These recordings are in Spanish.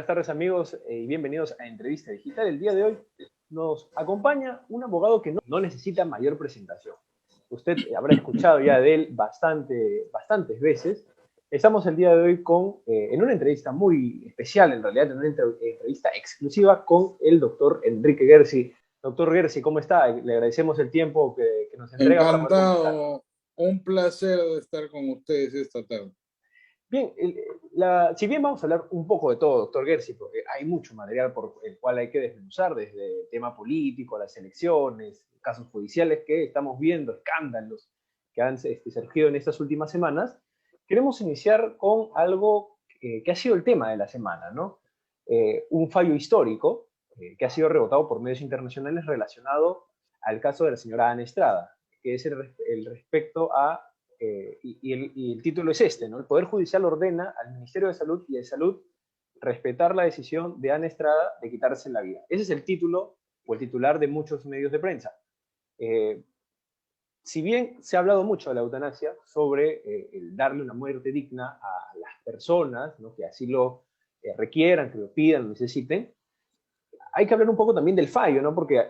tardes amigos y bienvenidos a Entrevista Digital. El día de hoy nos acompaña un abogado que no necesita mayor presentación. Usted habrá escuchado ya de él bastantes veces. Estamos el día de hoy en una entrevista muy especial, en realidad, en una entrevista exclusiva con el doctor Enrique Gersi. Doctor Gersi, ¿cómo está? Le agradecemos el tiempo que nos entrega para poder conversar. Encantado, un placer de estar con ustedes esta tarde. Bien, si bien vamos a hablar un poco de todo, doctor Gersi, porque hay mucho material por el cual hay que desmenuzar, desde el tema político, las elecciones, casos judiciales que estamos viendo, escándalos que han surgido en estas últimas semanas, queremos iniciar con algo que ha sido el tema de la semana, ¿no? Un fallo histórico que ha sido rebotado por medios internacionales relacionado al caso de la señora Ana Estrada, que es el respecto a y el título es este, ¿no? El Poder Judicial ordena al Ministerio de Salud y de Salud respetar la decisión de Ana Estrada de quitarse la vida. Ese es el título o el titular de muchos medios de prensa. Si bien se ha hablado mucho de la eutanasia, sobre el darle una muerte digna a las personas, ¿no? Que así lo requieran, que lo pidan, lo necesiten, hay que hablar un poco también del fallo, ¿no? Porque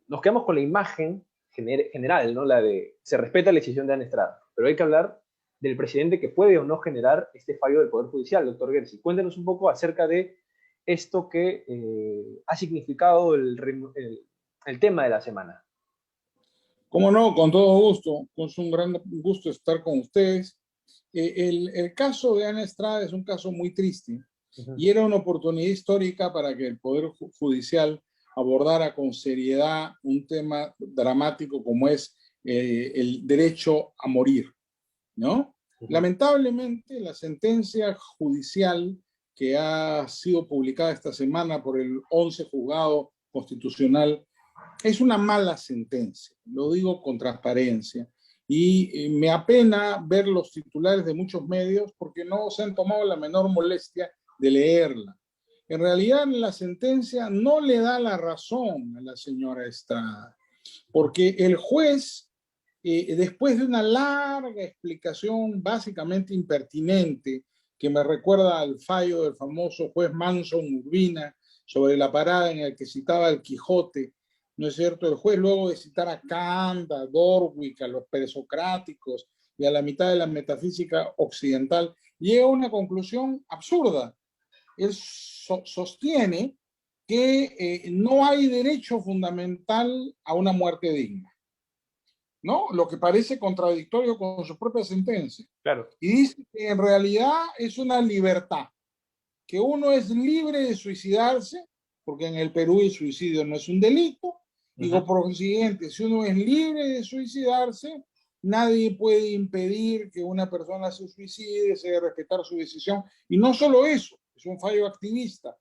nos quedamos con la imagen general, ¿no? La de se respeta la decisión de Ana Estrada, pero hay que hablar del presidente que puede o no generar este fallo del Poder Judicial, doctor Gersi. Cuéntenos un poco acerca de esto que ha significado el tema de la semana. Cómo no, con todo gusto. Es un gran gusto estar con ustedes. El caso de Ana Estrada es un caso muy triste y era una oportunidad histórica para que el Poder Judicial abordara con seriedad un tema dramático como es el derecho a morir, ¿no? Lamentablemente, la sentencia judicial que ha sido publicada esta semana por el 11 Juzgado Constitucional es una mala sentencia, lo digo con transparencia. Y me apena ver los titulares de muchos medios porque no se han tomado la menor molestia de leerla. En realidad, la sentencia no le da la razón a la señora Estrada, porque el juez, después de una larga explicación básicamente impertinente, que me recuerda al fallo del famoso juez Manson Urbina sobre la parada en el que citaba el Quijote, ¿no es cierto? El juez, luego de citar a Kant, a Dorwig, a los presocráticos y a la mitad de la metafísica occidental, llega a una conclusión absurda. Él sostiene que no hay derecho fundamental a una muerte digna, ¿no? Lo que parece contradictorio con su propia sentencia. Claro. Y dice que en realidad es una libertad, que uno es libre de suicidarse, porque en el Perú el suicidio no es un delito. Digo, por consiguiente, si uno es libre de suicidarse, nadie puede impedir que una persona se suicide, se debe respetar su decisión. Y no solo eso, es un fallo activista,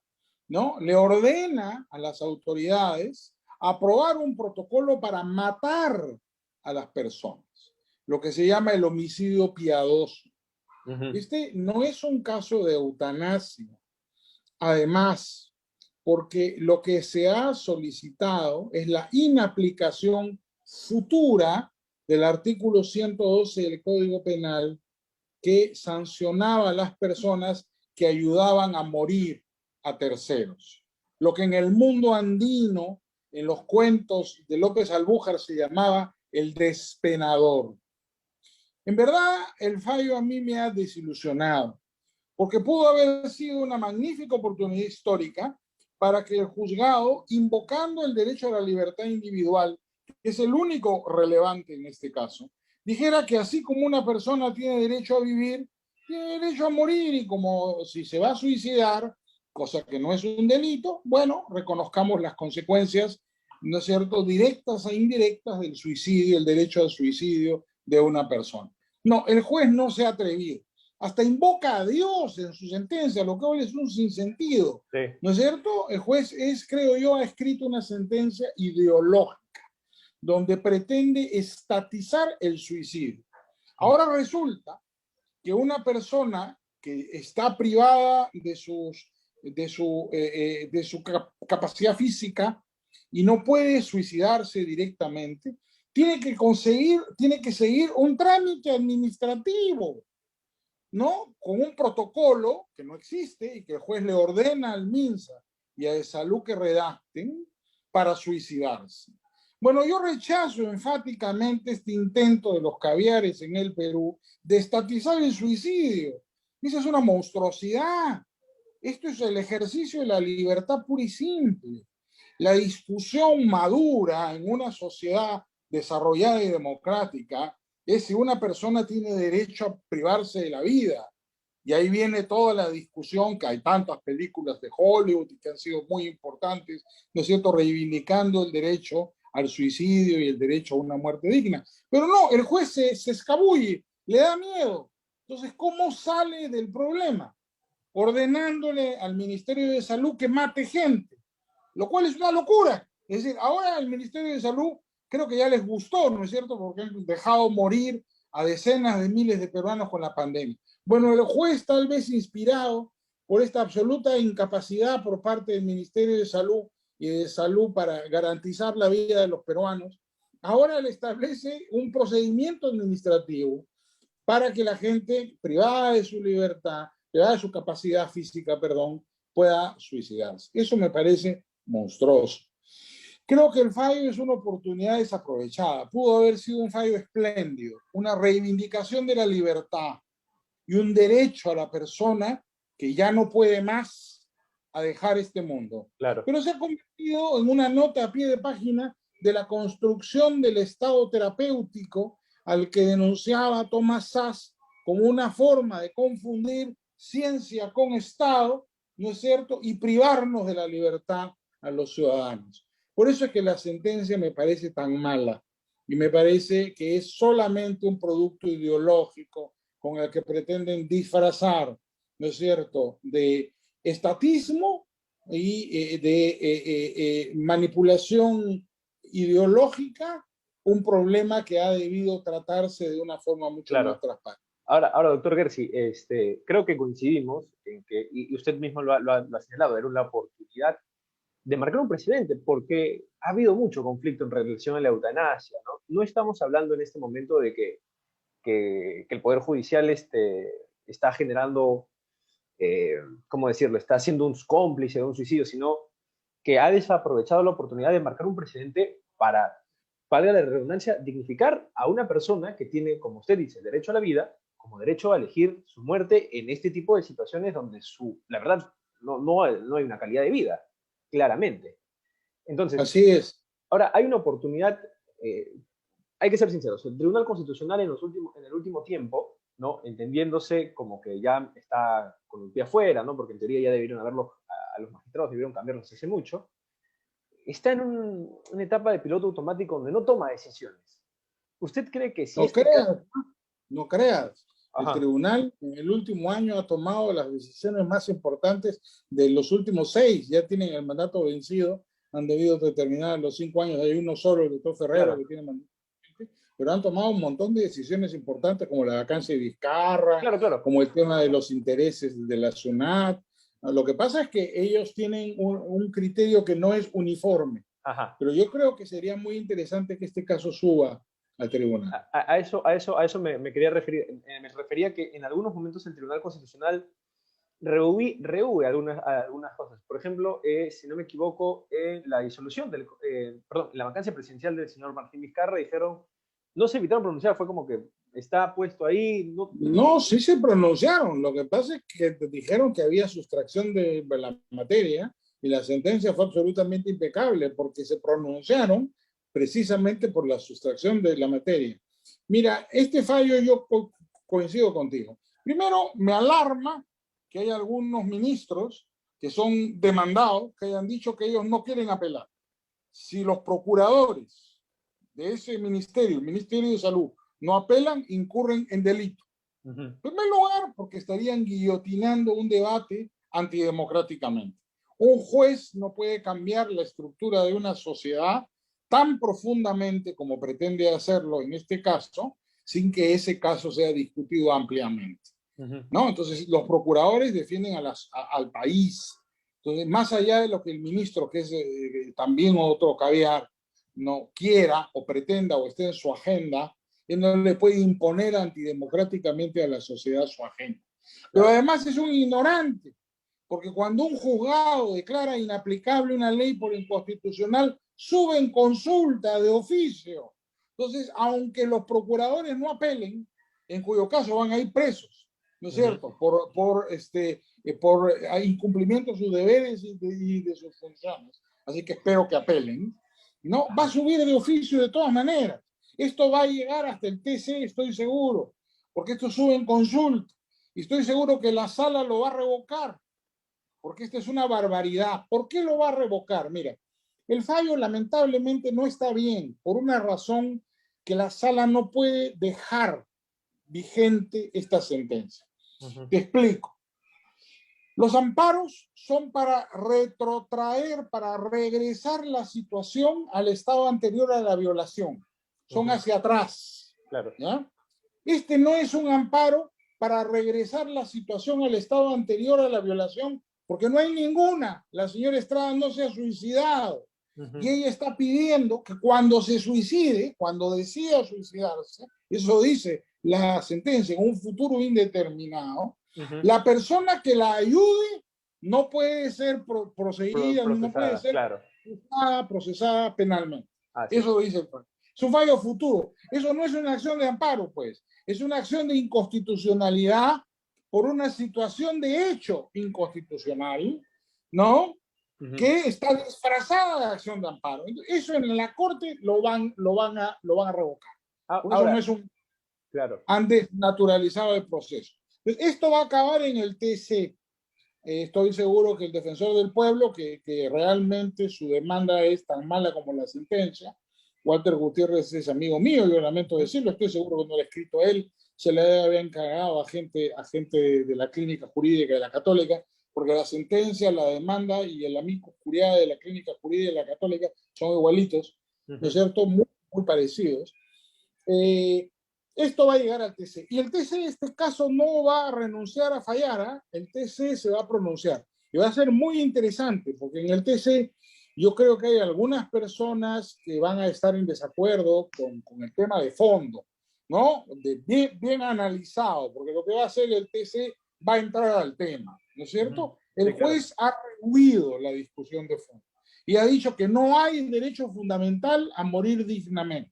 ¿no? Le ordena a las autoridades aprobar un protocolo para matar a las personas, lo que se llama el homicidio piadoso. Este no es un caso de eutanasia. Además, porque lo que se ha solicitado es la inaplicación futura del artículo 112 del Código Penal que sancionaba a las personas que ayudaban a morir a terceros. Lo que en el mundo andino, en los cuentos de López Albújar, se llamaba el despenador. En verdad, el fallo a mí me ha desilusionado, porque pudo haber sido una magnífica oportunidad histórica para que el juzgado, invocando el derecho a la libertad individual, que es el único relevante en este caso, dijera que así como una persona tiene derecho a vivir, tiene derecho a morir, y como si se va a suicidar, cosa que no es un delito, bueno, reconozcamos las consecuencias, ¿no es cierto?, directas e indirectas del suicidio, el derecho al suicidio de una persona. No, el juez no se ha atrevido. Hasta invoca a Dios en su sentencia, lo que es un sinsentido. Sí. ¿No es cierto? El juez creo yo, ha escrito una sentencia ideológica donde pretende estatizar el suicidio. Ahora resulta que una persona que está privada de su capacidad física y no puede suicidarse directamente, tiene que seguir un trámite administrativo. ¿no? Con un protocolo que no existe y que el juez le ordena al MINSA y a de salud que redacten para suicidarse. Bueno, yo rechazo enfáticamente este intento de los caviares en el Perú de estatizar el suicidio. Esa es una monstruosidad. Esto es el ejercicio de la libertad pura y simple. La discusión madura en una sociedad desarrollada y democrática es si una persona tiene derecho a privarse de la vida. Y ahí viene toda la discusión, que hay tantas películas de Hollywood que han sido muy importantes, ¿no es cierto?, reivindicando el derecho al suicidio y el derecho a una muerte digna. Pero no, el juez se escabulle, le da miedo. Entonces, ¿cómo sale del problema? Ordenándole al Ministerio de Salud que mate gente, lo cual es una locura. Es decir, ahora el Ministerio de Salud creo que ya les gustó, ¿no es cierto?, porque han dejado morir a decenas de miles de peruanos con la pandemia. Bueno, el juez, tal vez inspirado por esta absoluta incapacidad por parte del Ministerio de Salud y de Salud para garantizar la vida de los peruanos, ahora le establece un procedimiento administrativo para que la gente privada de su libertad, privada de su capacidad física, perdón, pueda suicidarse. Eso me parece monstruoso. Creo que el fallo es una oportunidad desaprovechada. Pudo haber sido un fallo espléndido, una reivindicación de la libertad y un derecho a la persona que ya no puede más a dejar este mundo. Claro. Pero se ha convertido en una nota a pie de página de la construcción del estado terapéutico al que denunciaba Thomas Szasz como una forma de confundir ciencia con Estado, ¿no es cierto?, y privarnos de la libertad a los ciudadanos. Por eso es que la sentencia me parece tan mala y me parece que es solamente un producto ideológico con el que pretenden disfrazar, ¿no es cierto?, de estatismo y de manipulación ideológica, un problema que ha debido tratarse de una forma mucho más transparente. Ahora, doctor Gersi, creo que coincidimos en que, y usted mismo lo ha señalado, era una oportunidad de marcar un precedente, porque ha habido mucho conflicto en relación a la eutanasia, ¿no? No estamos hablando en este momento de que el Poder Judicial está generando, ¿cómo decirlo?, está siendo un cómplice de un suicidio, sino que ha desaprovechado la oportunidad de marcar un precedente para, valga la redundancia, dignificar a una persona que tiene, como usted dice, derecho a la vida, como derecho a elegir su muerte en este tipo de situaciones donde la verdad, no hay una calidad de vida, claramente. Entonces, así es. Ahora, hay una oportunidad, hay que ser sinceros, el Tribunal Constitucional en el último tiempo, ¿no?, entendiéndose como que ya está con el pie afuera, ¿no?, porque en teoría ya debieron haberlo, a los magistrados debieron cambiarlos hace mucho, está en una etapa de piloto automático donde no toma decisiones. ¿Usted cree que si No creas, no creas. El tribunal en el último año ha tomado las decisiones más importantes de los últimos 6. Ya tienen el mandato vencido, han debido determinar los 5 años. Hay uno solo, el doctor Ferrero, claro, que tiene mandato, pero han tomado un montón de decisiones importantes como la vacancia de Vizcarra, claro, claro, como el tema de los intereses de la SUNAT. Lo que pasa es que ellos tienen un criterio que no es uniforme. Ajá. Pero yo creo que sería muy interesante que este caso suba al tribunal. A eso me quería referir. Me refería que en algunos momentos el Tribunal Constitucional rehúye algunas cosas. Por ejemplo, si no me equivoco, en la disolución perdón, en la vacancia presidencial del señor Martín Vizcarra dijeron, no se evitaron pronunciar, fue como que está puesto ahí. No, sí se pronunciaron. Lo que pasa es que dijeron que había sustracción de la materia y la sentencia fue absolutamente impecable porque se pronunciaron precisamente por la sustracción de la materia. Mira, este fallo yo coincido contigo. Primero, me alarma que hay algunos ministros que son demandados, que hayan dicho que ellos no quieren apelar. Si los procuradores de ese ministerio, el Ministerio de Salud, no apelan, incurren en delito. En primer lugar, porque estarían guillotinando un debate antidemocráticamente. Un juez no puede cambiar la estructura de una sociedad tan profundamente como pretende hacerlo en este caso, sin que ese caso sea discutido ampliamente. ¿No? Entonces, los procuradores defienden al país. Entonces, más allá de lo que el ministro, que es también otro caviar, no quiera o pretenda o esté en su agenda, él no le puede imponer antidemocráticamente a la sociedad su agenda. Pero además es un ignorante, porque cuando un juzgado declara inaplicable una ley por inconstitucional, sube en consulta de oficio. Entonces, aunque los procuradores no apelen, en cuyo caso van a ir presos, ¿no es cierto? Por incumplimiento de sus deberes y de sus funciones. Así que espero que apelen. No, va a subir de oficio de todas maneras. Esto va a llegar hasta el TC, estoy seguro, porque esto sube en consulta. Y estoy seguro que la sala lo va a revocar, porque esta es una barbaridad. ¿Por qué lo va a revocar? Mira, el fallo lamentablemente no está bien, por una razón que la sala no puede dejar vigente esta sentencia. Te explico. Los amparos son para retrotraer, para regresar la situación al estado anterior a la violación. Son hacia atrás. Claro. ¿Ya? Este no es un amparo para regresar la situación al estado anterior a la violación, porque no hay ninguna. La señora Estrada no se ha suicidado. Y ella está pidiendo que cuando se suicide, cuando decida suicidarse, eso dice la sentencia, en un futuro indeterminado, la persona que la ayude no puede ser procedida, no puede ser procesada penalmente. Eso dice el fallo. Es un fallo futuro. Eso no es una acción de amparo, pues. Es una acción de inconstitucionalidad por una situación de hecho inconstitucional, ¿no? Que está disfrazada de acción de amparo. Eso en la corte lo van a revocar. Por eso no es un... Han desnaturalizado el proceso. Entonces, esto va a acabar en el TC. Estoy seguro que el defensor del pueblo, que realmente su demanda es tan mala como la sentencia, Walter Gutiérrez es amigo mío, yo lamento decirlo, estoy seguro que no lo ha escrito él, se le debe haber encargado a gente de la clínica jurídica de la Católica, porque la sentencia, la demanda y el amigo curiae de la clínica jurídica de la Católica son igualitos, ¿no es cierto? Muy, muy parecidos. Esto va a llegar al TC. Y el TC en este caso no va a renunciar a fallar, el TC se va a pronunciar. Y va a ser muy interesante, porque en el TC yo creo que hay algunas personas que van a estar en desacuerdo con el tema de fondo, ¿no? Bien analizado, porque lo que va a hacer el TC va a entrar al tema, ¿no es cierto? El juez ha rehuido la discusión de fondo y ha dicho que no hay derecho fundamental a morir dignamente.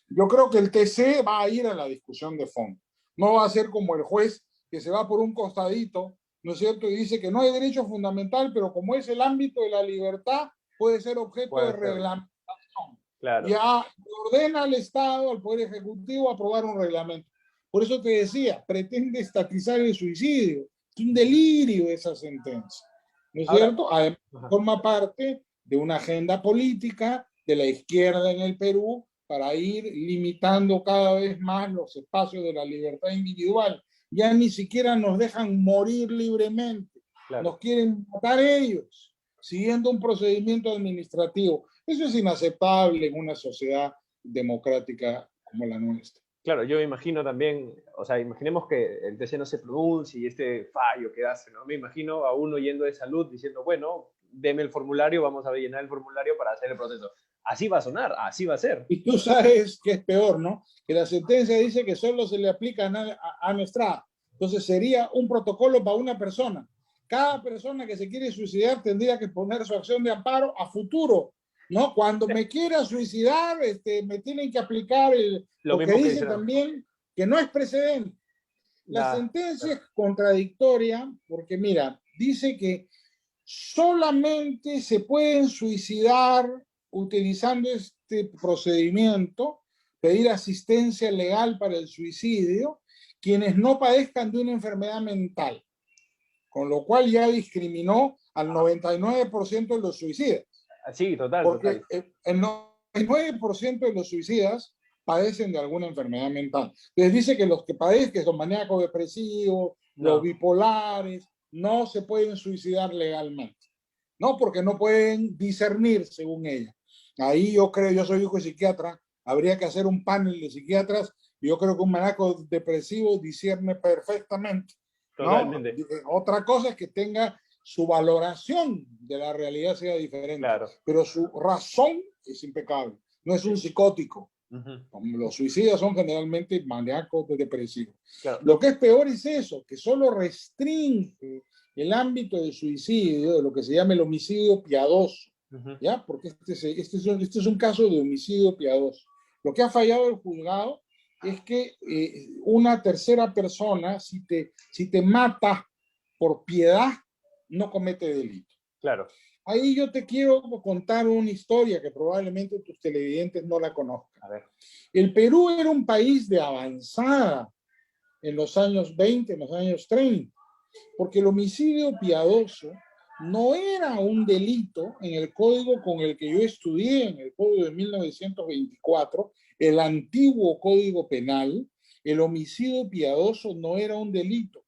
Yo creo que el TC va a ir a la discusión de fondo. No va a ser como el juez que se va por un costadito, ¿no es cierto? Y dice que no hay derecho fundamental, pero como es el ámbito de la libertad, puede ser objeto de reglamentación. Claro. Ya ordena al Estado, al Poder Ejecutivo, aprobar un reglamento. Por eso te decía, pretende estatizar el suicidio. Es un delirio esa sentencia, ¿no es cierto? Además, forma parte de una agenda política de la izquierda en el Perú, para ir limitando cada vez más los espacios de la libertad individual. Ya ni siquiera nos dejan morir libremente. Nos quieren matar ellos, siguiendo un procedimiento administrativo. Eso es inaceptable en una sociedad democrática como la nuestra. Claro, yo me imagino también, o sea, imaginemos que el TC no se pronuncie y este fallo que hace, ¿no? Me imagino a uno yendo de salud diciendo, bueno, deme el formulario, vamos a llenar el formulario para hacer el proceso. Así va a sonar, así va a ser. Y tú sabes que es peor, ¿no? Que la sentencia dice que solo se le aplica a nuestra. Entonces sería un protocolo para una persona. Cada persona que se quiere suicidar tendría que poner su acción de amparo a futuro, ¿no? Cuando me quiera suicidar, me tienen que aplicar lo que dice también que no es precedente. La sentencia es contradictoria porque, mira, dice que solamente se pueden suicidar utilizando este procedimiento, pedir asistencia legal para el suicidio, quienes no padezcan de una enfermedad mental, con lo cual ya discriminó al 99% de los suicidas. Sí, total. Porque el 99% de los suicidas padecen de alguna enfermedad mental. Les dice que los que padecen, que son maníacos depresivos, los bipolares, no se pueden suicidar legalmente. No, porque no pueden discernir, según ella. Ahí yo creo, yo soy hijo de psiquiatra, habría que hacer un panel de psiquiatras, y yo creo que un maníaco depresivo discierne perfectamente, ¿no? Totalmente. Otra cosa es que tenga su valoración de la realidad sea diferente, pero su razón es impecable. No es un psicótico, Los suicidas son generalmente maníacos depresivos. Claro. Lo que es peor es eso, que solo restringe el ámbito del suicidio, de lo que se llama el homicidio piadoso, ¿ya? Porque este es un caso de homicidio piadoso. Lo que ha fallado el juzgado es que una tercera persona, si te mata por piedad, no comete delito. Claro. Ahí yo te quiero contar una historia que probablemente tus televidentes no la conozcan. A ver. El Perú era un país de avanzada en los años 20, en los años 30, porque el homicidio piadoso no era un delito en el código con el que yo estudié, en el código de 1924, el antiguo código penal. El homicidio piadoso no era un delito.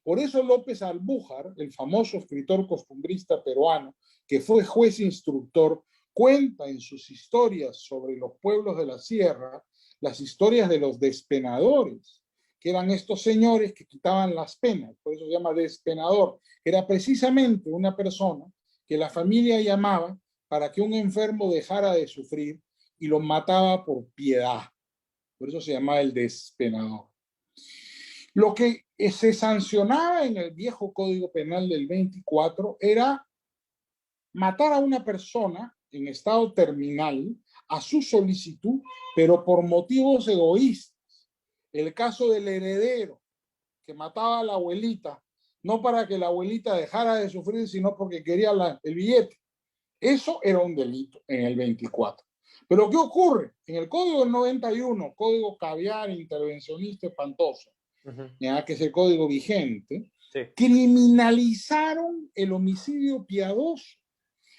Por eso López Albújar, el famoso escritor costumbrista peruano, que fue juez instructor, cuenta en sus historias sobre los pueblos de la sierra las historias de los despenadores, que eran estos señores que quitaban las penas, por eso se llama despenador. Era precisamente una persona que la familia llamaba para que un enfermo dejara de sufrir y lo mataba por piedad. Por eso se llamaba el despenador. Lo que se sancionaba en el viejo Código Penal del 24 era matar a una persona en estado terminal a su solicitud, pero por motivos egoístas. El caso del heredero que mataba a la abuelita, no para que la abuelita dejara de sufrir, sino porque quería el billete. Eso era un delito en el 24. Pero ¿qué ocurre? En el Código del 91, Código Caviar, intervencionista, espantoso, ya que es el código vigente, sí, criminalizaron el homicidio piadoso,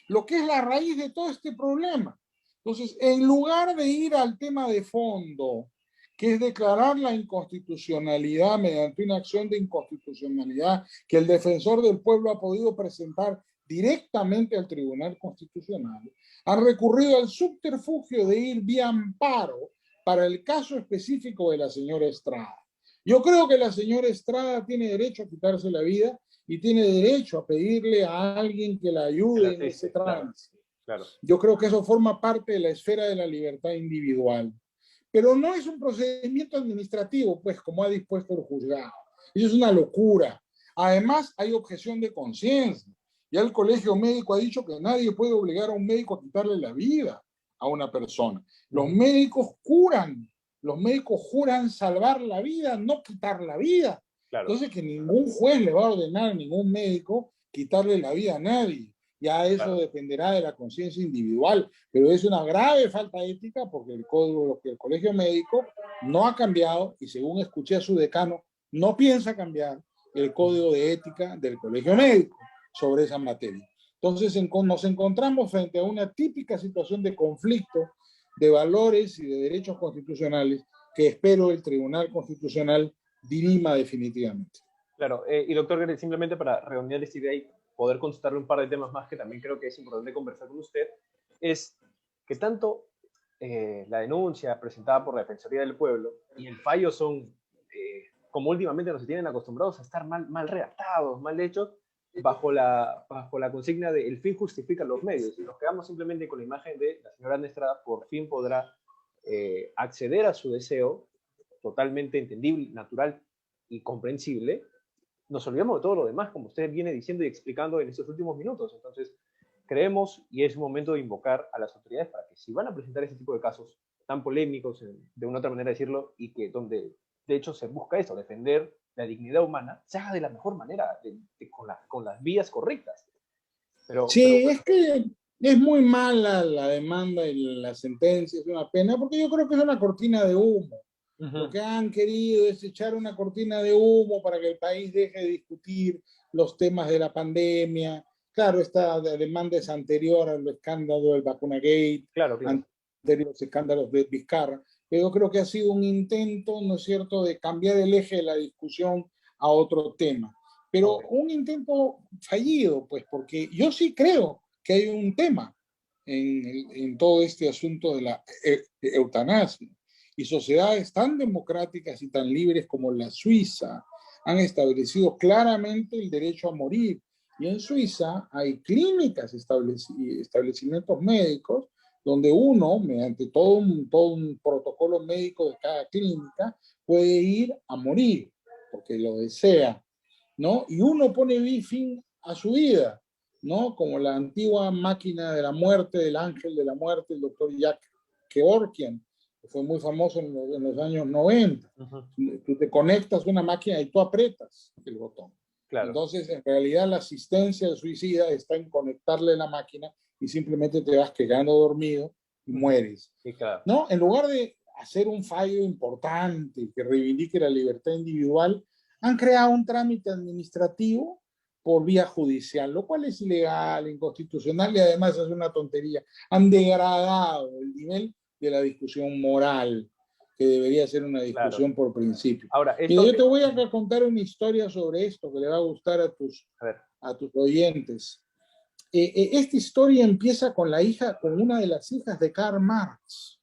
lo que es la raíz de todo este problema. Entonces, en lugar de ir al tema de fondo, que es declarar la inconstitucionalidad mediante una acción de inconstitucionalidad que el defensor del pueblo ha podido presentar directamente al Tribunal Constitucional, han recurrido al subterfugio de ir vía amparo para el caso específico de la señora Estrada. Yo creo que la señora Estrada tiene derecho a quitarse la vida y tiene derecho a pedirle a alguien que la ayude en ese tránsito. Claro. Yo creo que eso forma parte de la esfera de la libertad individual. Pero no es un procedimiento administrativo, pues, como ha dispuesto el juzgado. Eso es una locura. Además, hay objeción de conciencia. Ya el colegio médico ha dicho que nadie puede obligar a un médico a quitarle la vida a una persona. Los médicos juran salvar la vida, no quitar la vida. Claro. Entonces, que ningún juez le va a ordenar a ningún médico quitarle la vida a nadie. Ya eso claro, dependerá de la conciencia individual, pero es una grave falta ética porque el colegio médico no ha cambiado y según escuché a su decano, no piensa cambiar el código de ética del colegio médico sobre esa materia. Entonces nos encontramos frente a una típica situación de conflicto de valores y de derechos constitucionales que espero el Tribunal Constitucional dirima definitivamente. Claro, y doctor, simplemente para redondear esta idea y poder consultarle un par de temas más que también creo que es importante conversar con usted, es que tanto la denuncia presentada por la Defensoría del Pueblo y el fallo son, como últimamente nos tienen acostumbrados a estar mal redactados, mal hechos, bajo la consigna de el fin justifica los medios. Y nos quedamos simplemente con la imagen de la señora Estrada, por fin podrá acceder a su deseo, totalmente entendible, natural y comprensible. Nos olvidamos de todo lo demás, como usted viene diciendo y explicando en estos últimos minutos. Entonces, creemos, y es un momento de invocar a las autoridades para que si van a presentar este tipo de casos tan polémicos, de una otra manera decirlo, y que donde de hecho se busca eso, defender la dignidad humana, se haga de la mejor manera, con las vías correctas. Sí, es que es muy mala la demanda y la sentencia, es una pena, porque yo creo que es una cortina de humo. Lo que han querido es echar una cortina de humo para que el país deje de discutir los temas de la pandemia. Claro, esta demanda es anterior al escándalo del Vacunagate, claro. Anterior a los escándalos de Vizcarra, pero yo creo que ha sido un intento, ¿no es cierto?, de cambiar el eje de la discusión a otro tema. Pero un intento fallido, pues, porque yo sí creo que hay un tema en todo este asunto de la eutanasia. Y sociedades tan democráticas y tan libres como la Suiza han establecido claramente el derecho a morir. Y en Suiza hay clínicas, establecimientos médicos, donde uno, mediante todo un protocolo médico de cada clínica, puede ir a morir, porque lo desea, ¿no? Y uno pone fin a su vida, ¿no? Como la antigua máquina de la muerte, del ángel de la muerte, el doctor Jack Kevorkian, que fue muy famoso en los años 90. Tú te conectas a una máquina y tú aprietas el botón. Claro. Entonces, en realidad, la asistencia al suicida está en conectarle la máquina y simplemente te vas quedando dormido y mueres. Sí, claro. ¿No? En lugar de hacer un fallo importante que reivindique la libertad individual, han creado un trámite administrativo por vía judicial, lo cual es ilegal, inconstitucional y además es una tontería. Han degradado el nivel de la discusión moral, que debería ser una discusión por principio. Ahora, Mira, yo te voy a contar una historia sobre esto que le va a gustar a tus oyentes. Esta historia empieza con una de las hijas de Karl Marx.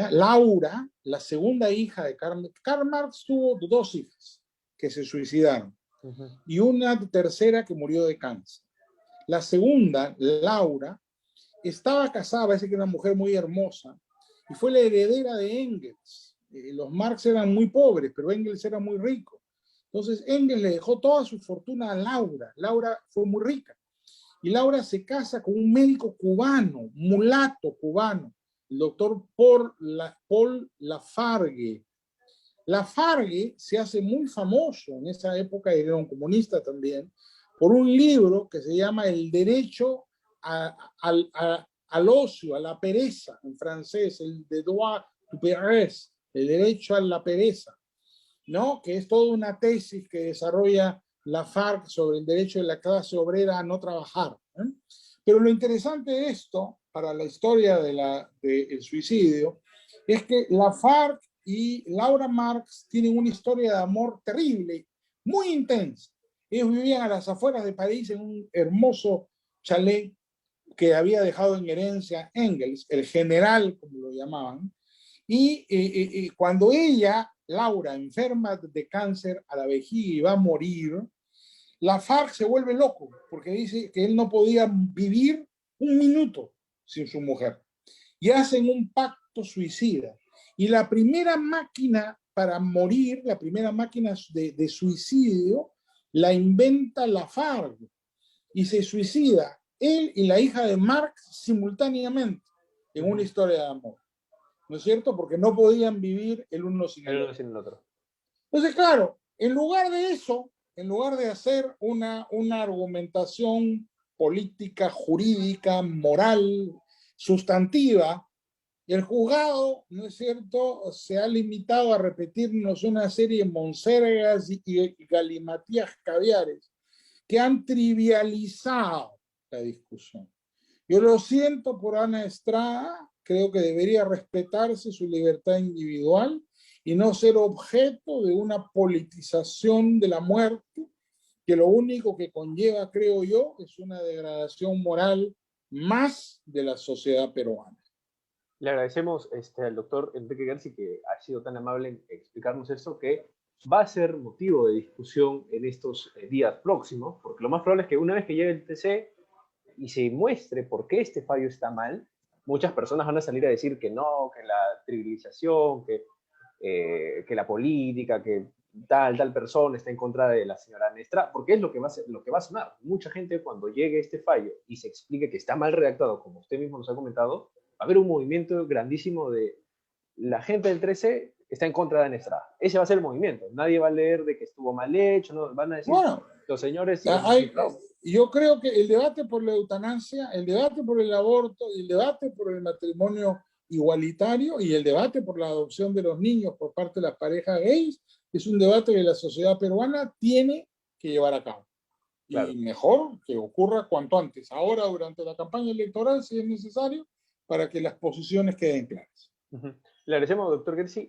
Laura, la segunda hija de Karl Marx tuvo dos hijas que se suicidaron y una tercera que murió de cáncer. La segunda, Laura, estaba casada, parece que era una mujer muy hermosa, y fue la heredera de Engels. Los Marx eran muy pobres, pero Engels era muy rico. Entonces Engels le dejó toda su fortuna a Laura. Laura fue muy rica. Y Laura se casa con un médico cubano, mulato cubano, el doctor Paul Lafargue. Lafargue se hace muy famoso en esa época, era un comunista también, por un libro que se llama El derecho al ocio, a la pereza, en francés, el droit du paresse, el derecho a la pereza, ¿no? Que es toda una tesis que desarrolla Lafargue sobre el derecho de la clase obrera a no trabajar. Pero lo interesante de esto, para la historia del suicidio, es que Lafargue y Laura Marx tienen una historia de amor terrible, muy intensa. Ellos vivían a las afueras de París en un hermoso chalet que había dejado en herencia Engels, el general, como lo llamaban, y cuando Laura, enferma de cáncer a la vejiga y va a morir, Lafargue se vuelve loco porque dice que él no podía vivir un minuto sin su mujer. Y hacen un pacto suicida. Y la primera máquina para morir, la primera máquina de suicidio, la inventa Lafargue. Y se suicida él y la hija de Marx simultáneamente en una historia de amor. ¿No es cierto? Porque no podían vivir el uno sin el otro. Entonces, claro, en lugar de eso, en lugar de hacer una argumentación política, jurídica, moral, sustantiva, el juzgado, ¿no es cierto?, se ha limitado a repetirnos una serie de monsergas y galimatías caviares que han trivializado la discusión. Yo lo siento por Ana Estrada, creo que debería respetarse su libertad individual y no ser objeto de una politización de la muerte, que lo único que conlleva, creo yo, es una degradación moral más de la sociedad peruana. Le agradecemos al doctor Enrique García que ha sido tan amable en explicarnos esto, que va a ser motivo de discusión en estos días próximos, porque lo más probable es que una vez que llegue el TC y se muestre por qué este fallo está mal, muchas personas van a salir a decir que no, que la trivialización, que la política, que tal persona está en contra de la señora Nestra, porque es lo que va a sonar. Mucha gente, cuando llegue este fallo y se explique que está mal redactado, como usted mismo nos ha comentado, va a haber un movimiento grandísimo de la gente del 13 está en contra de Nestra. Ese va a ser el movimiento. Nadie va a leer de que estuvo mal hecho, no van a decir, bueno, los señores... yo creo que el debate por la eutanasia, el debate por el aborto, el debate por el matrimonio igualitario y el debate por la adopción de los niños por parte de las parejas gays es un debate que la sociedad peruana tiene que llevar a cabo. Claro. Y mejor que ocurra cuanto antes, ahora durante la campaña electoral, si es necesario, para que las posiciones queden claras. Le agradecemos, doctor Gersi.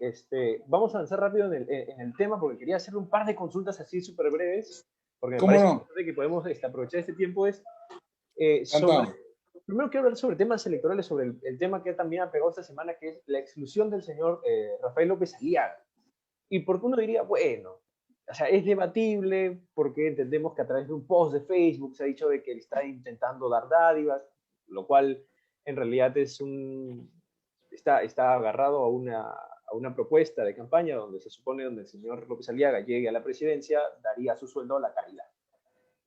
Vamos a avanzar rápido en el tema porque quería hacerle un par de consultas así súper breves, porque me parece importante que podemos aprovechar este tiempo. Primero quiero hablar sobre temas electorales, sobre el tema que también ha pegado esta semana, que es la exclusión del señor Rafael López Aliaga. Y porque uno diría, bueno, o sea, es debatible porque entendemos que a través de un post de Facebook se ha dicho de que él está intentando dar dádivas, lo cual en realidad está agarrado a una propuesta de campaña donde se supone donde el señor López Aliaga llegue a la presidencia, daría su sueldo a la caridad.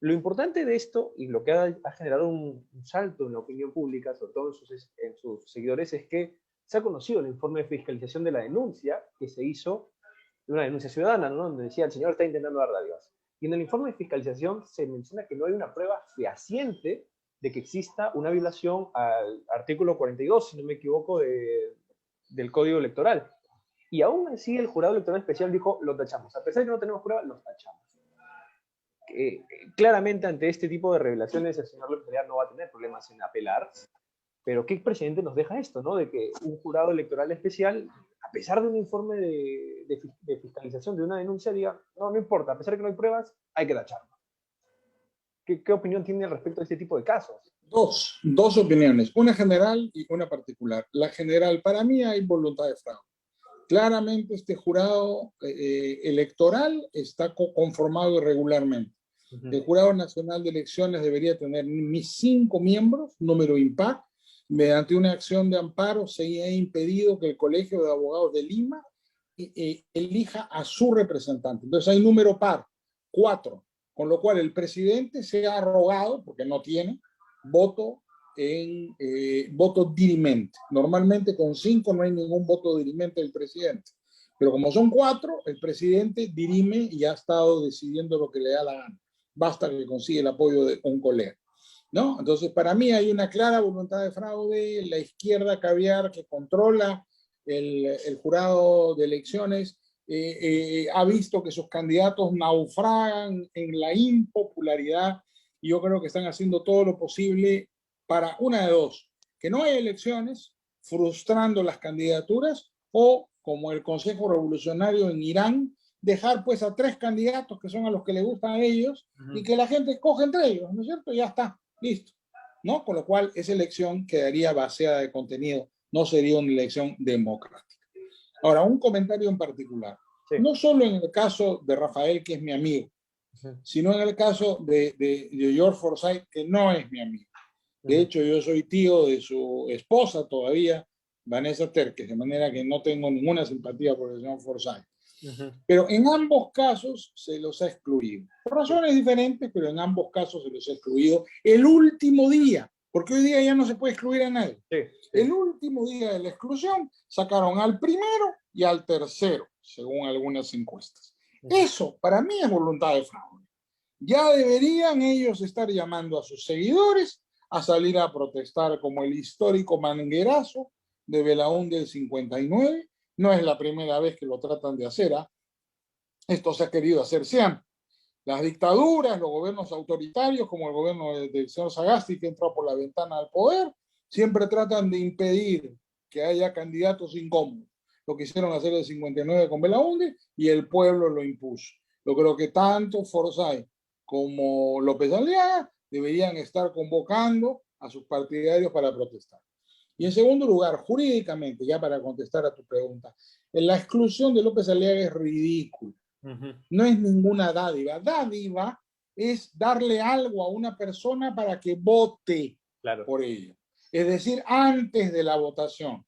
Lo importante de esto, y lo que ha generado un salto en la opinión pública, sobre todo en sus seguidores, es que se ha conocido el informe de fiscalización de la denuncia que se hizo, de una denuncia ciudadana, ¿no? Donde decía el señor está intentando dar dádivas. Y en el informe de fiscalización se menciona que no hay una prueba fehaciente de que exista una violación al artículo 42, si no me equivoco, del Código Electoral. Y aún así el jurado electoral especial dijo, lo tachamos. A pesar de que no tenemos pruebas, los tachamos. Claramente ante este tipo de revelaciones el señor López Aliaga no va a tener problemas en apelar, pero ¿qué precedente nos deja esto, no? De que un jurado electoral especial, a pesar de un informe de fiscalización de una denuncia, diga, no importa, a pesar de que no hay pruebas, hay que tacharlo. ¿Qué opinión tiene al respecto de este tipo de casos? Dos opiniones, una general y una particular. La general, para mí hay voluntad de fraude. Claramente este jurado electoral está conformado irregularmente. El Jurado Nacional de Elecciones debería tener 5 miembros, número impar. Mediante una acción de amparo se ha impedido que el Colegio de Abogados de Lima elija a su representante. Entonces hay número par, 4, con lo cual el presidente se ha arrogado, porque no tiene, voto dirimente. Normalmente con 5 no hay ningún voto dirimente del presidente. Pero como son 4, el presidente dirime y ha estado decidiendo lo que le da la gana. Basta que consiga el apoyo de un colega, ¿no? Entonces, para mí hay una clara voluntad de fraude. La izquierda caviar que controla el jurado de elecciones ha visto que sus candidatos naufragan en la impopularidad y yo creo que están haciendo todo lo posible para una de dos, que no haya elecciones, frustrando las candidaturas, o como el Consejo Revolucionario en Irán, dejar pues a 3 candidatos que son a los que les gustan a ellos y que la gente escoge entre ellos, ¿no es cierto? Ya está, listo, ¿no? Con lo cual esa elección quedaría vaciada de contenido, no sería una elección democrática. Ahora, un comentario en particular. Sí. No solo en el caso de Rafael, que es mi amigo, sino en el caso de George Forsyth, que no es mi amigo. De hecho, yo soy tío de su esposa todavía, Vanessa Terques, de manera que no tengo ninguna simpatía por el señor Forsyth. Pero en ambos casos se los ha excluido. Por razones diferentes, pero en ambos casos se los ha excluido el último día, porque hoy día ya no se puede excluir a nadie. Sí. El último día de la exclusión sacaron al primero y al tercero, según algunas encuestas. Eso, para mí, es voluntad de fraude. Ya deberían ellos estar llamando a sus seguidores a salir a protestar como el histórico manguerazo de Belaúnde del 59. No es la primera vez que lo tratan de hacer. Esto se ha querido hacer siempre. Las dictaduras, los gobiernos autoritarios, como el gobierno del señor Sagasti, que entró por la ventana al poder, siempre tratan de impedir que haya candidatos incómodos. Lo quisieron hacer el 59 con Belaúnde y el pueblo lo impuso. Yo creo que tanto Forsyth como López Aliaga deberían estar convocando a sus partidarios para protestar. Y en segundo lugar, jurídicamente, ya para contestar a tu pregunta, la exclusión de López Aliaga es ridícula. No es ninguna dádiva. Dádiva es darle algo a una persona para que vote por ella. Es decir, antes de la votación.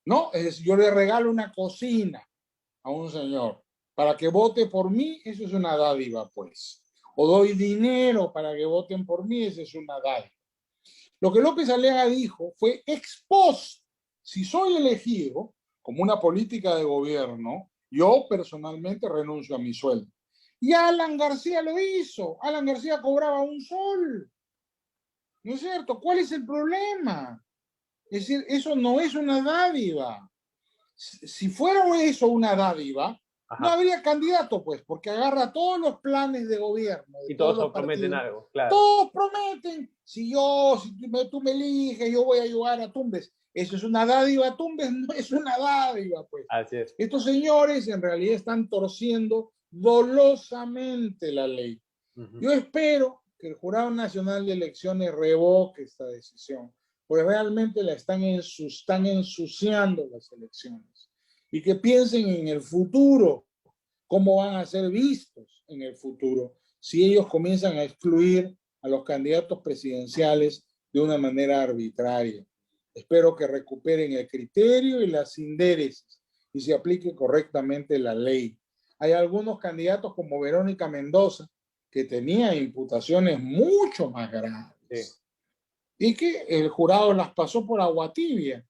¿No? Es decir, yo le regalo una cocina a un señor para que vote por mí, eso es una dádiva, pues. O doy dinero para que voten por mí, eso es una dádiva. Lo que López Aliaga dijo fue ex post. Si soy elegido como una política de gobierno, yo personalmente renuncio a mi sueldo. Y Alan García lo hizo. Alan García cobraba un sol. ¿No es cierto? ¿Cuál es el problema? Es decir, eso no es una dádiva. Si fuera eso una dádiva, no habría candidato, pues, porque agarra todos los planes de gobierno. Y todos prometen algo, claro. Todos prometen. Si tú me eliges, yo voy a ayudar a Tumbes. Eso es una dádiva. Tumbes no es una dádiva, pues. Así es. Estos señores en realidad están torciendo dolosamente la ley. Yo espero que el Jurado Nacional de Elecciones revoque esta decisión, porque realmente están ensuciando las elecciones. Y que piensen en el futuro, cómo van a ser vistos en el futuro si ellos comienzan a excluir a los candidatos presidenciales de una manera arbitraria. Espero que recuperen el criterio y las indéresis y se aplique correctamente la ley. Hay algunos candidatos como Verónica Mendoza que tenían imputaciones mucho más graves. Sí. Y que el jurado las pasó por agua tibia.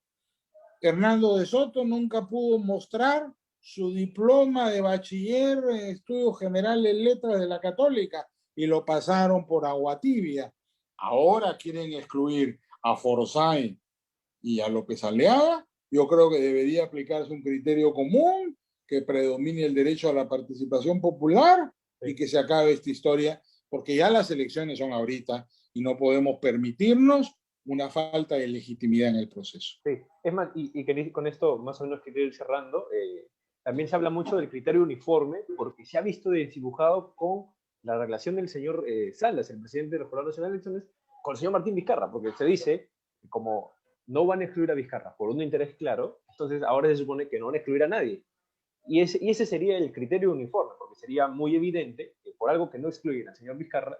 Hernando de Soto nunca pudo mostrar su diploma de bachiller en estudios generales letras de la Católica y lo pasaron por agua tibia. Ahora quieren excluir a Forsyth y a López Aliaga. Yo creo que debería aplicarse un criterio común que predomine el derecho a la participación popular y que se acabe esta historia, porque ya las elecciones son ahorita y no podemos permitirnos una falta de legitimidad en el proceso. Sí, es más, y con esto más o menos quiero ir cerrando, también se habla mucho del criterio uniforme, porque se ha visto desdibujado con la relación del señor Salas, el presidente del Jurado Nacional de Elecciones, con el señor Martín Vizcarra, porque se dice, como no van a excluir a Vizcarra por un interés claro, entonces ahora se supone que no van a excluir a nadie. Y ese sería el criterio uniforme, porque sería muy evidente que por algo que no excluyen al señor Vizcarra,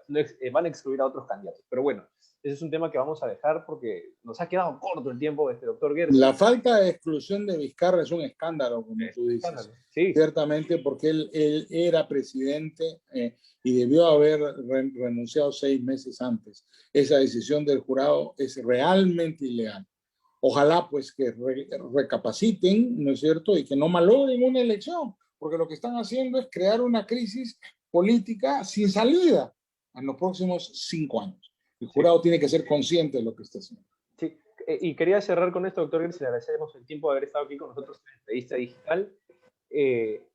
van a excluir a otros candidatos. Pero bueno, ese es un tema que vamos a dejar porque nos ha quedado corto el tiempo, doctor Gerson. La falta de exclusión de Vizcarra es un escándalo, como tú dices. Sí. Ciertamente, porque él era presidente y debió haber renunciado 6 meses antes. Esa decisión del jurado es realmente ilegal. Ojalá pues que recapaciten, ¿no es cierto? Y que no malogren una elección, porque lo que están haciendo es crear una crisis política sin salida en los próximos 5 años. El jurado tiene que ser consciente de lo que está haciendo. Sí, y quería cerrar con esto, doctor Gerson, le agradecemos el tiempo de haber estado aquí con nosotros en Entrevista Digital.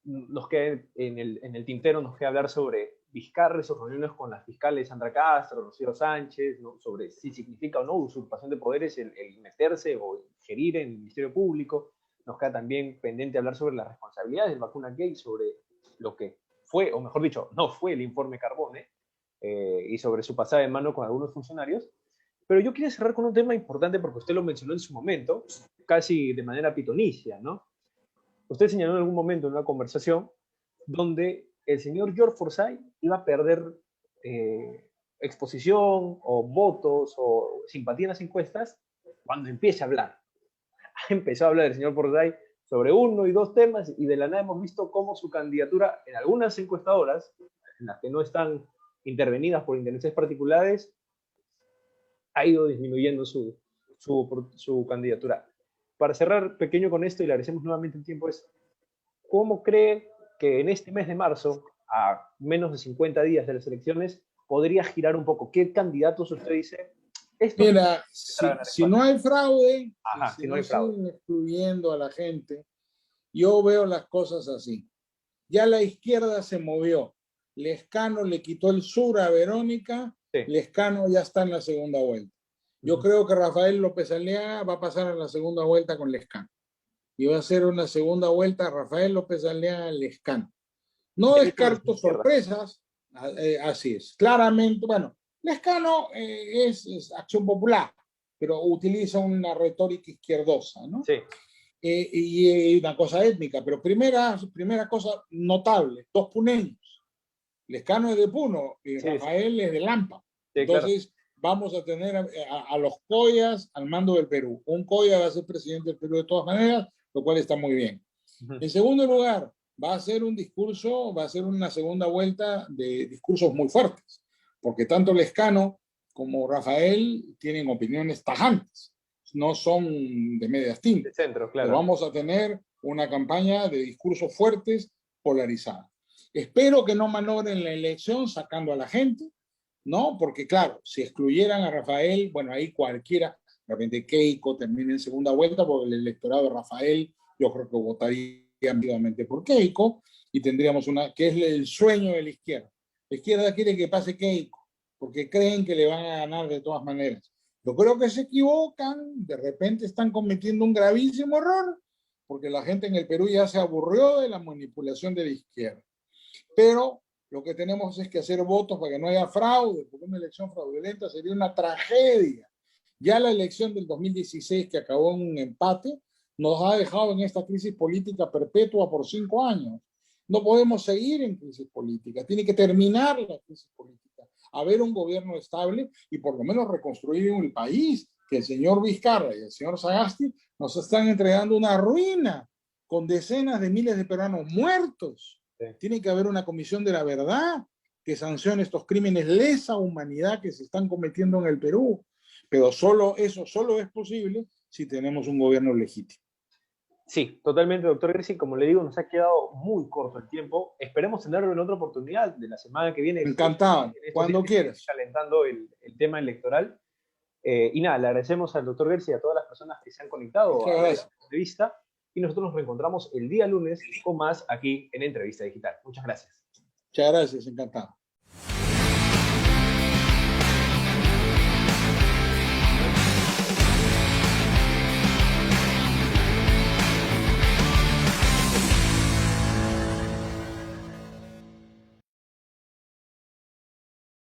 Nos queda en el tintero, nos queda hablar sobre Vizcarra y sus reuniones con las fiscales Sandra Castro, Rocío Sánchez, ¿no? Sobre si significa o no usurpación de poderes el meterse o ingerir en el Ministerio Público. Nos queda también pendiente hablar sobre las responsabilidades del Vacuna Gate, sobre lo que fue, o mejor dicho, no fue el informe Carbone, y sobre su pasada de mano con algunos funcionarios. Pero yo quería cerrar con un tema importante porque usted lo mencionó en su momento, casi de manera pitonicia, ¿no? Usted señaló en algún momento en una conversación donde el señor George Forsyth iba a perder exposición o votos o simpatía en las encuestas cuando empiece a hablar. Ha empezado a hablar el señor Forsyth sobre 1 y 2 temas y de la nada hemos visto cómo su candidatura en algunas encuestadoras, en las que no están intervenidas por intereses particulares, ha ido disminuyendo su candidatura. Para cerrar pequeño con esto y le agradecemos nuevamente el tiempo, es ¿cómo cree que en este mes de marzo, a menos de 50 días de las elecciones, podría girar un poco? ¿Qué candidatos usted dice? Mira, si no hay fraude, si no hay fraude, siguen excluyendo a la gente, yo veo las cosas así. Ya la izquierda se movió. Lescano le quitó el sur a Verónica, sí. Lescano ya está en la segunda vuelta. Yo creo que Rafael López Aliaga va a pasar a la segunda vuelta con Lescano. Y va a ser una segunda vuelta Rafael López Aliaga Lescano. No descarto sorpresas, así es. Claramente, bueno, Lescano es Acción Popular, pero utiliza una retórica izquierdosa, ¿no? Sí. Y una cosa étnica, pero primera cosa notable, 2 puneños. Lescano es de Puno y sí, Rafael es de Lampa. Sí, entonces, claro, vamos a tener a los Coyas al mando del Perú. Un Coya va a ser presidente del Perú de todas maneras, lo cual está muy bien. En segundo lugar, va a ser un discurso, va a ser una segunda vuelta de discursos muy fuertes, porque tanto Lescano como Rafael tienen opiniones tajantes, no son de medias tintas. De centro, claro. Pero vamos a tener una campaña de discursos fuertes, polarizada. Espero que no manobren la elección sacando a la gente, ¿no? Porque claro, si excluyeran a Rafael, bueno, ahí cualquiera, de repente Keiko termina en segunda vuelta, porque el electorado de Rafael, yo creo que votaría ambiguamente por Keiko, y tendríamos una, que es el sueño de la izquierda. La izquierda quiere que pase Keiko, porque creen que le van a ganar de todas maneras. Yo creo que se equivocan, de repente están cometiendo un gravísimo error, porque la gente en el Perú ya se aburrió de la manipulación de la izquierda. Pero lo que tenemos es que hacer votos para que no haya fraude, porque una elección fraudulenta sería una tragedia. Ya la elección del 2016, que acabó en un empate, nos ha dejado en esta crisis política perpetua por 5 años. No podemos seguir en crisis política, tiene que terminar la crisis política. a ver un gobierno estable y por lo menos reconstruir el país, que el señor Vizcarra y el señor Sagasti nos están entregando una ruina con decenas de miles de peruanos muertos. Sí. Tiene que haber una comisión de la verdad que sancione estos crímenes lesa humanidad que se están cometiendo en el Perú. Pero eso solo es posible si tenemos un gobierno legítimo. Sí, totalmente, doctor Greci. Como le digo, nos ha quedado muy corto el tiempo. Esperemos tenerlo en otra oportunidad de la semana que viene. Encantado, cuando quieras. Calentando el tema electoral. Y nada, le agradecemos al doctor Greci y a todas las personas que se han conectado a la entrevista. Y nosotros nos reencontramos el día lunes con más aquí en Entrevista Digital. Muchas gracias. Muchas gracias, encantado.